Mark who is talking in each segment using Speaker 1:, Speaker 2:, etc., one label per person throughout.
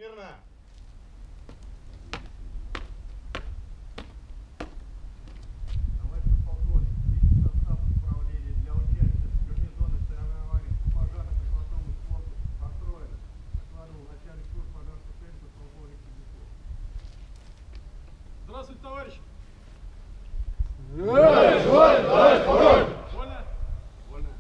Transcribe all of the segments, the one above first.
Speaker 1: Смирно!
Speaker 2: Товарищ полковник, личный состав управления для участия в гарнизонных соревнованиях по пожарно-прикладному спорту построено. Докладывал начальник службы пожарной связи подполковник Сибиряков.
Speaker 3: Здравствуйте, товарищи!
Speaker 1: Товарищ воин, товарищ порой!
Speaker 3: Вольно?
Speaker 2: Вольно.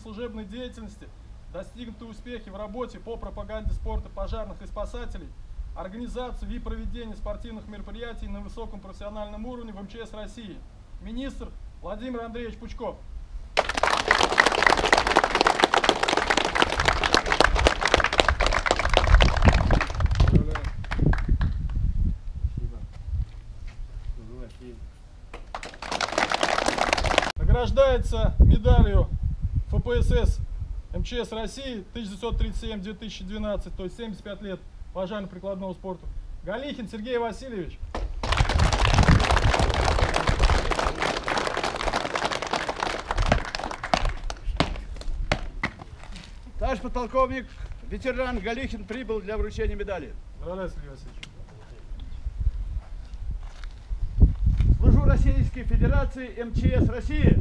Speaker 3: Служебной деятельности достигнуты успехи в работе по пропаганде спорта пожарных и спасателей, организацию и проведению спортивных мероприятий на высоком профессиональном уровне в МЧС России. Министр Владимир Андреевич Пучков. Награждается медалью ФПСС МЧС России 1937-2012, то есть 75 лет пожарно-прикладного спорта. Галихин Сергей Васильевич.
Speaker 2: Товарищ подполковник, ветеран Галихин прибыл для вручения медали.
Speaker 3: Здравствуйте, Сергей Васильевич.
Speaker 2: Служу Российской Федерации МЧС России.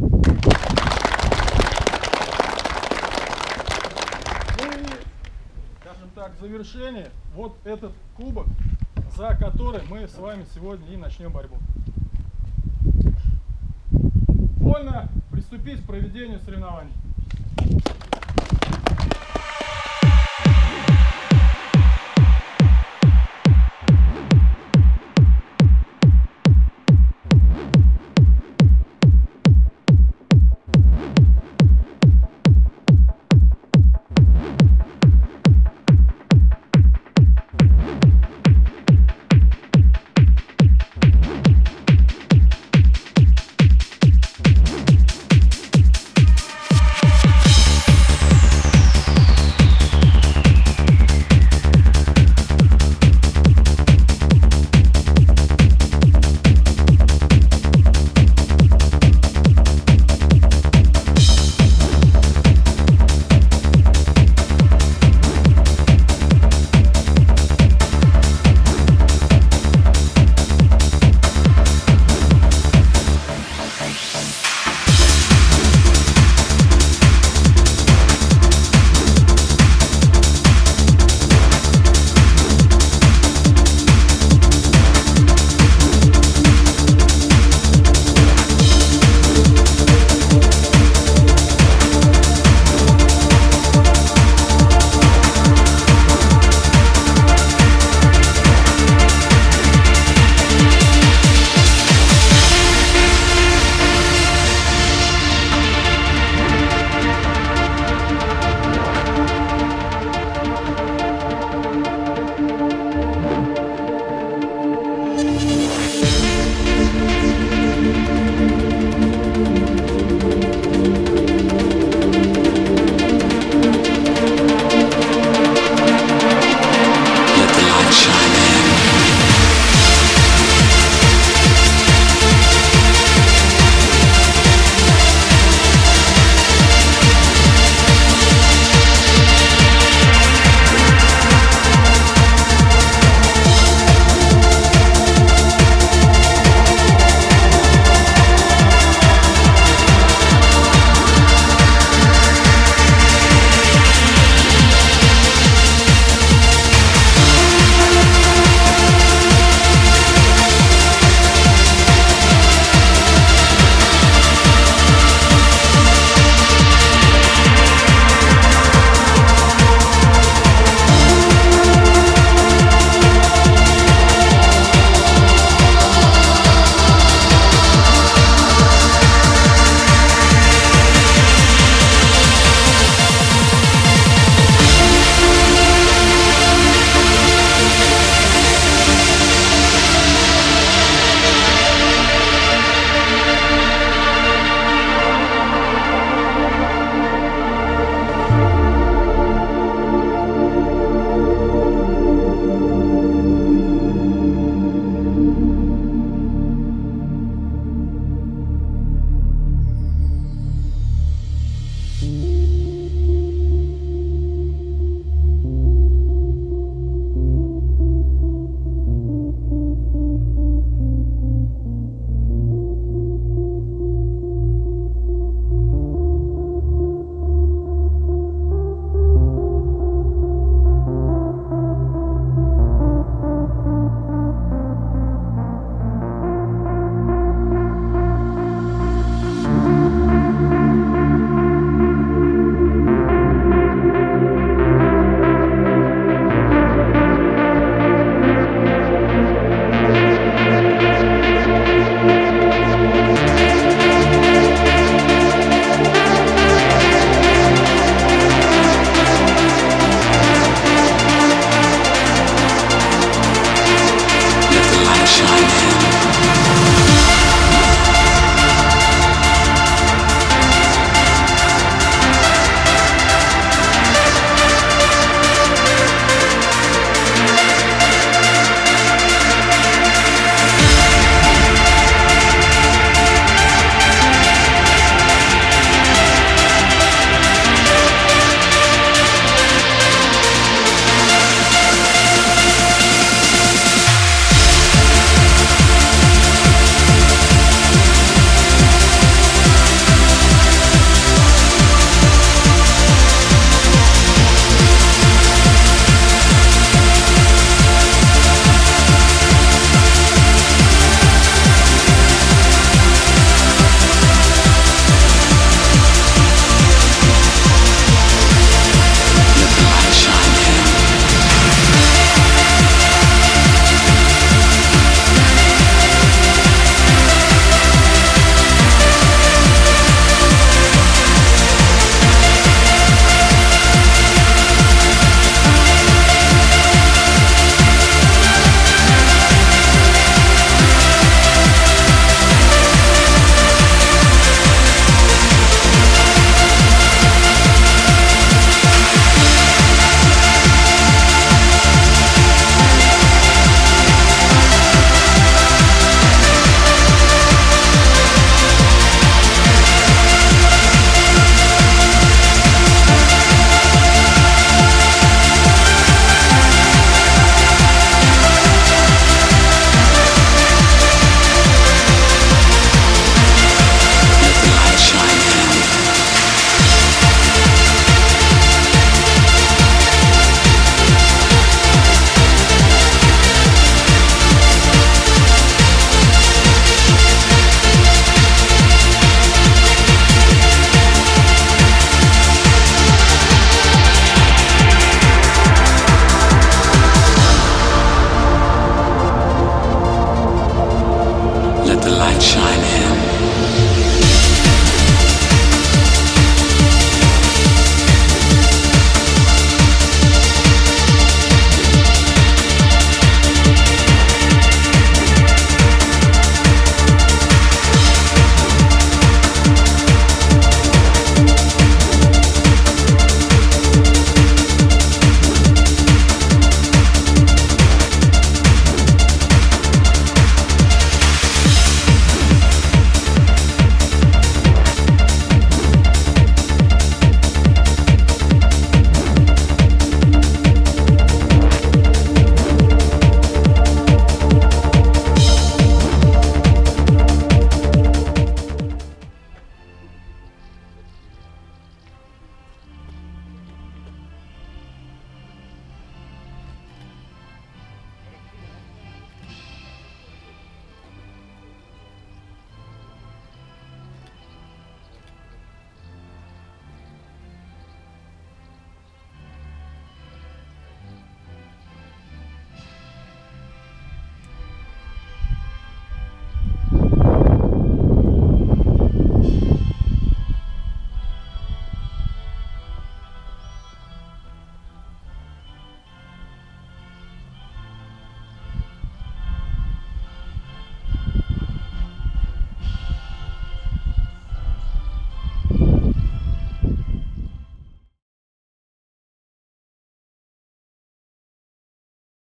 Speaker 3: Скажем так, в завершение вот этот кубок, за который мы с вами сегодня и начнем борьбу. Вольно приступить к проведению соревнований.